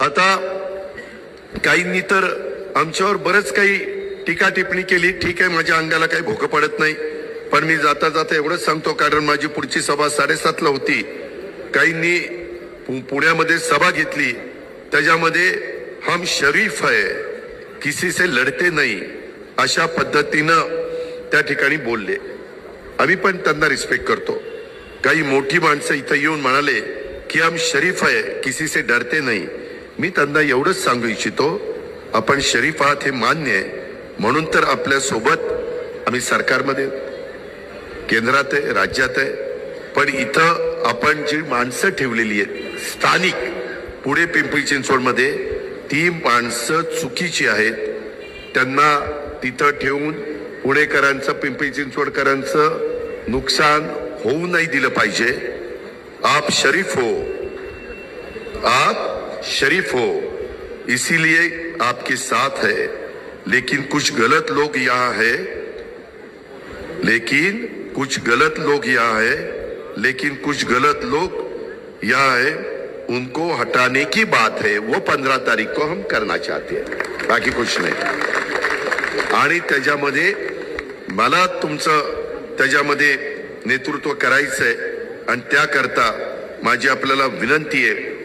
आता काहींनी तर आमच्यावर बरंच काही टीका टिप्पणी केली. ठीक आहे, माझ्या अंगाला काही भोकं पडत नाही, पण मी जाता जाता एवढंच सांगतो, कारण माझी पुढची सभा 7:30ला होती. काहींनी पुण्यामध्ये सभा घेतली, त्याच्यामध्ये हम शरीफ है, किसी से लढते नाही, अशा पद्धतीनं त्या ठिकाणी बोलले. आम्ही पण त्यांना रिस्पेक्ट करतो. काही मोठी माणसं इथं येऊन म्हणाले की हम शरीफ आहे, किसी से डरते नाही. मी त्यांना एवढंच सांगू इच्छितो, आपण शरीफ आहात हे मान्य आहे, म्हणून तर आपल्या सोबत आम्ही सरकारमध्ये, केंद्रात आहे, राज्यात आहे. पण इथं आपण जी माणसं ठेवलेली आहेत स्थानिक पुणे पिंपरी चिंचवडमध्ये, ती माणसं चुकीची आहेत. त्यांना तिथं ठेवून पुणेकरांचं, पिंपरी चिंचवडकरांचं नुकसान होऊ नाही दिलं पाहिजे. आप शरीफ हो, आप शरीफ हो, इसीलिए आपके साथ है. लेकिन कुछ गलत लोग यहाँ है, लेकिन कुछ गलत लोग यहाँ है, लेकिन कुछ गलत लोग यहाँ है, उनको हटाने की बात है. वो 15 तारीख को हम करना चाहते हैं, बाकी कुछ नाही. आणि त्याच्यामध्ये मला तुमचं त्याच्यामध्ये नेतृत्व करायचंय, आणि त्याकरता माझी आपल्याला विनंती आहे